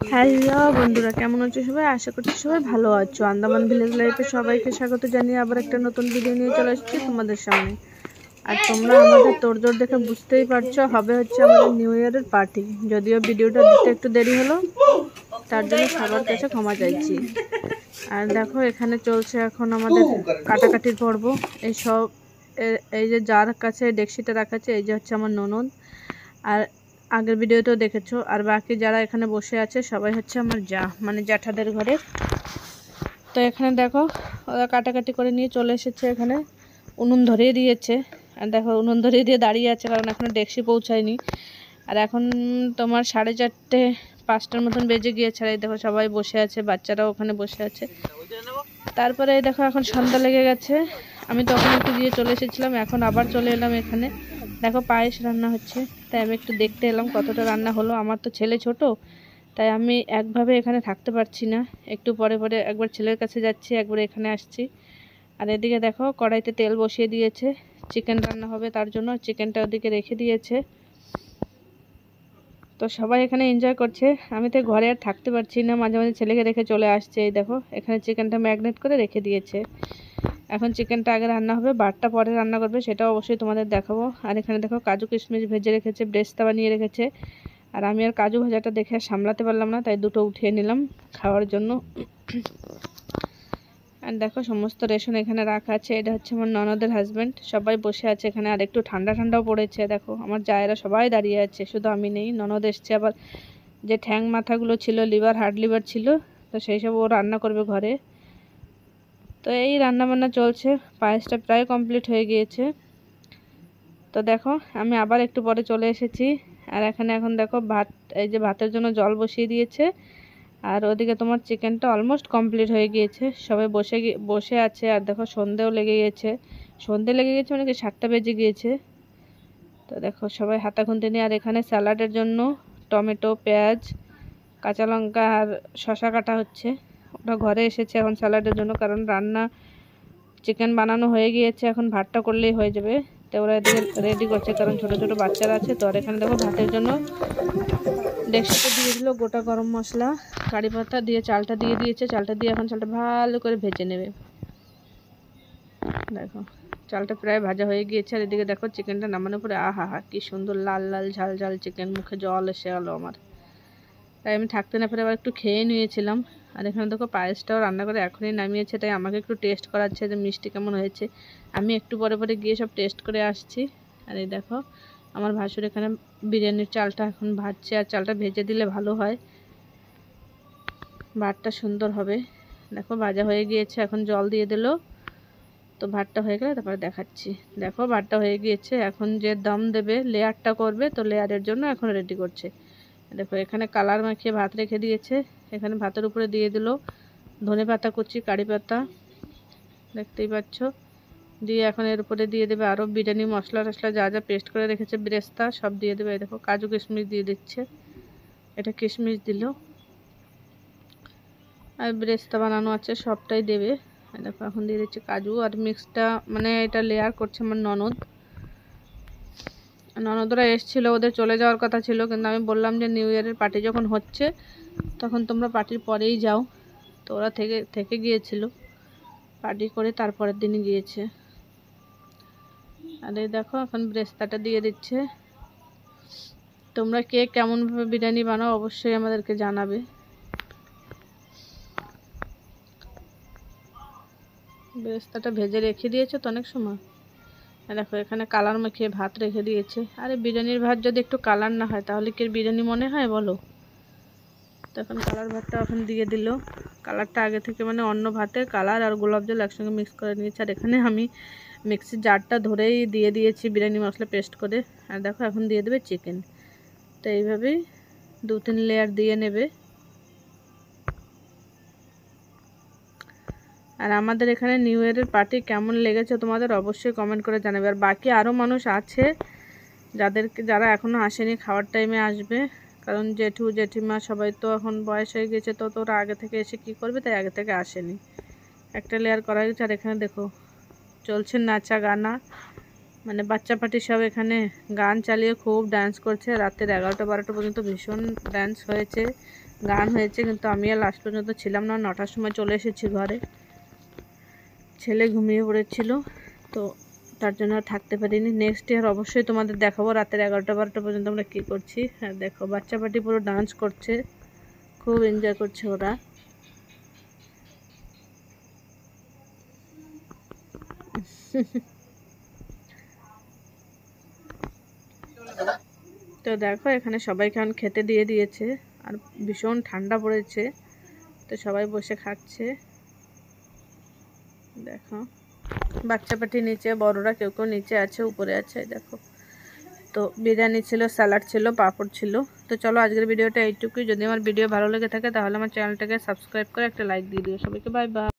Hello বন্ধুরা, কেমন আছো সবাই? আশা করছি সবাই ভালো আছো। আন্দামান ভিলেজ লাইফে সবাইকে স্বাগত জানিয়ে আবার একটা নতুন ভিডিও নিয়ে চলে এসেছি তোমাদের সামনে। আর তোমরা আমাদের তোড়জোড় দেখে বুঝতেই পারছো, হবে হচ্ছে আমাদের নিউ ইয়ারের পার্টি। যদিও ভিডিওটা দিতে একটু দেরি হলো, তার জন্য সবার কাছে ক্ষমা চাইছি। আর দেখো, এখানে চলছে এখন আমাদের কাটাকাটির পর্ব। এই যে যার কাছে ডেকসিটা রাখা আছে, এই যে হচ্ছে আমার ননদ। আর আগের ভিডিওতেও দেখেছো। আর বাকি যারা এখানে বসে আছে সবাই হচ্ছে আমার যা, মানে জ্যাঠাদের ঘরে। তো এখানে দেখো, ওরা কাটাকাটি করে নিয়ে চলে এসেছে। এখানে উনুন ধরিয়ে দিয়েছে। আর দেখো, উনুন ধরিয়ে দিয়ে দাঁড়িয়ে আছে, কারণ এখনও ডেকসি পৌঁছায়নি। আর এখন তোমার 4:30 5টার মতন বেজে গিয়েছে। আর এই দেখো, সবাই বসে আছে, বাচ্চারাও ওখানে বসে আছে। তারপরে এই দেখো, এখন সন্ধ্যা লেগে গেছে। আমি তখন একটু দিয়ে চলে এসেছিলাম, এখন আবার চলে এলাম এখানে। দেখো, পায়েস রান্না হচ্ছে, তাই আমি একটু দেখতে এলাম কতটা রান্না হলো। আমার তো ছেলে ছোট, তাই আমি একভাবে এখানে থাকতে পারছি না। একটু পরে পরে একবার ছেলের কাছে যাচ্ছি, একবার এখানে আসছি। আর এদিকে দেখো, কড়াইতে তেল বসিয়ে দিয়েছে, চিকেন রান্না হবে তার জন্য। চিকেনটা ওদিকে রেখে দিয়েছে। তো সবাই এখানে এনজয় করছে। আমি তো ঘরে আর থাকতে পারছি না, মাঝে মাঝে ছেলেকে রেখে চলে আসছে। এই দেখো, এখানে চিকেনটা ম্যারিনেট করে রেখে দিয়েছে। এখন চিকেনটা আগে রান্না হবে, ভাতটা পরে রান্না করবে, সেটাও অবশ্যই তোমাদের দেখাবো। আর এখানে দেখো, কাজু কিশমিশ ভেজে রেখেছে, ব্রেস্তা বানিয়ে রেখেছে। আর আমি আর কাজু ভাজাটা দেখে আর সামলাতে পারলাম না, তাই দুটো উঠিয়ে নিলাম খাওয়ার জন্য। আর দেখো, সমস্ত রেশন এখানে রাখা আছে। এটা হচ্ছে আমার ননদের হাজব্যান্ড। সবাই বসে আছে এখানে। আর একটু ঠান্ডা ঠান্ডাও পড়েছে। দেখো, আমার জায়েরা সবাই দাঁড়িয়ে আছে, শুধু আমি নেই। ননদ এসছে, আবার যে ঠ্যাং মাথাগুলো ছিল, লিভার, হার্ড লিভার ছিল, তো সেই সব ও রান্না করবে ঘরে। তো এই রান্না বান্না চলছে। পায়েসটা প্রায় কমপ্লিট হয়ে গিয়েছে। তো দেখো, আমি আবার একটু পরে চলে এসেছি। আর এখানে এখন দেখো, ভাত, এই যে ভাতের জন্য জল বসিয়ে দিয়েছে। আর ওদিকে তোমার চিকেনটা অলমোস্ট কমপ্লিট হয়ে গিয়েছে। সবাই বসে আছে। আর দেখো, সন্ধেও লেগে গেছে। সন্ধে লেগে গেছে মানে কি, 7টা বেজে গিয়েছে। তো দেখো, সবাই হাতা খুন্তি নিয়ে। আর এখানে স্যালাডের জন্য টমেটো, পেঁয়াজ, কাঁচা লঙ্কা আর শসা কাটা হচ্ছে। ওটা ঘরে এসেছে এখন স্যালাডের জন্য, কারণ রান্না চিকেন বানানো হয়ে গিয়েছে, এখন ভাতটা করলেই হয়ে যাবে। তো ওরা এদিকে রেডি করছে, কারণ ছোট ছোট বাচ্চারা আছে। তো আর এখানে দেখো, ভাতের জন্য ডেকচিতে দিয়ে দিল গোটা গরম মশলা, কারি পাতা দিয়ে চালটা দিয়ে দিয়েছে। চালটা দিয়ে এখন চালটা ভালো করে ভেজে নেবে। দেখো, চালটা প্রায় ভাজা হয়ে গিয়েছে। আর এদিকে দেখো, চিকেনটা নামানোর পরে আহা হা, কি সুন্দর লাল লাল ঝাল ঝাল চিকেন, মুখে জল এসে গেলো আমার। তাই আমি থাকতে না পেরে আবার একটু খেয়ে নিয়েছিলাম। আর এখানে দেখো, পায়েসটাও রান্না করে এখনই নামিয়েছে, তাই আমাকে একটু টেস্ট করাচ্ছে যে মিষ্টি কেমন হয়েছে। আমি একটু পরে পরে গিয়ে সব টেস্ট করে আসছি। আর এই দেখো, আমার ভাসুর এখানে বিরিয়ানির চালটা এখন ভাজছে। আর চালটা ভেজে দিলে ভালো হয়, ভাতটা সুন্দর হবে। দেখো, ভাজা হয়ে গিয়েছে, এখন জল দিয়ে দিল। তো ভাতটা হয়ে গেলে তারপরে দেখাচ্ছি। দেখো, ভাতটা হয়ে গিয়েছে। এখন যে দম দেবে, লেয়ারটা করবে, তো লেয়ারের জন্য এখন রেডি করছে। দেখো, এখানে কালার মাখিয়ে ভাত রেখে দিয়েছে। এখানে ভাতের উপরে দিয়ে দিল ধনে পাতা কুচি, কারি পাতা, দেখতেই পাচ্ছ। দিয়ে এখন এর উপরে দিয়ে দেবে আরও বিরিয়ানি মশলা টশলা যা যা পেস্ট করে রেখেছে, ব্রেস্তা সব দিয়ে দেবে। দেখো, কাজু কিশমিশ দিয়ে দিচ্ছে, এটা কিশমিশ দিল। আর ব্রেস্তা বানানো আছে, সবটাই দেবে। দেখো, এখন দিয়ে দিচ্ছে কাজু। আর মিক্সটা, মানে এটা লেয়ার করছে আমার ননদ। ননদরা এসেছিল, ওদের চলে যাওয়ার কথা ছিল, কিন্তু আমি বললাম যে নিউ ইয়ারের পার্টি যখন হচ্ছে তখন তোমরা পার্টির পরেই যাও। তো ওরা থেকে গিয়েছিল, পার্টি করে তারপরের দিনই গিয়েছে। আর এই দেখো, এখন ব্রেস্তাটা দিয়ে দিচ্ছে। তোমরা কে কেমনভাবে বিরিয়ানি বানাও অবশ্যই আমাদেরকে জানাবে। ব্রেস্তাটা ভেজে রেখে দিয়েছে তো অনেক সময়। দেখো, এখানে কালার মাখিয়ে ভাত রেখে দিয়েছে। আরে, বিরিয়ানির ভাত যদি একটু কালার না হয় তাহলে কি বিরিয়ানি মনে হয় বলো? তো এখন কালার ভাতটা এখন দিয়ে দিল। কালারটা আগে থেকে, মানে অন্য ভাতে কালার আর গোলাপ জল একসঙ্গে মিক্স করে নিয়েছি। আর এখানে আমি মিক্সির জারটা ধরেই দিয়ে দিয়েছি বিরিয়ানি মশলা পেস্ট করে। আর দেখো, এখন দিয়ে দেবে চিকেন। তো এইভাবেই 2-3 লেয়ার দিয়ে নেবে। আর আমাদের এখানে নিউ ইয়ারের পার্টি কেমন লেগেছে তোমাদের অবশ্যই কমেন্ট করে জানাবে। আর বাকি আরও মানুষ আছে যারা এখনও আসেনি, খাওয়ার টাইমে আসবে। কারণ জেঠু জেঠিমা সবাই তো এখন বয়স হয়ে গেছে, তো ওরা আগে থেকে এসে কি করবে, তাই আগে থেকে আসেনি। একটা লেয়ার করা হয়েছে। আর এখানে দেখো, চলছে নাচা গানা, মানে বাচ্চা পার্টি সব এখানে গান চালিয়ে খুব ডান্স করছে। রাতের 11টা 12টা পর্যন্ত ভীষণ ডান্স হয়েছে। গান হয়েছে, কিন্তু আমি আর লাস্ট পর্যন্ত ছিলাম না। 9টার সময় চলে এসেছি ঘরে। ছেলে ঘুমিয়ে পড়েছিল, তো তার জন্য থাকতে পারিনি। নেক্সট ইয়ার অবশ্যই তোমাদের দেখাবো রাতের 11টা-12টা পর্যন্ত আমরা কী করছি। হ্যাঁ দেখো, বাচ্চা পার্টি পুরো ডান্স করছে, খুব এনজয় করছে ওরা। তো দেখো এখানে সবাইকে এখন খেতে দিয়ে দিয়েছে, আর ভীষণ ঠান্ডা পড়েছে, তো সবাই বসে খাচ্ছে। দেখো বাচ্চা পাটি নিচে, বড়রা কেউ কেউ নিচে আছে, উপরে আছে। দেখো, তো বিরিয়ানি ছিল, স্যালাড ছিল, পাঁপড় ছিল। তো চলো আজকের ভিডিওটা এইটুকুই। যদি আমার ভিডিও ভালো লেগে থাকে তাহলে আমার চ্যানেলটাকে সাবস্ক্রাইব করে একটা লাইক দিয়ে দিও। সবাইকে বাই বাই।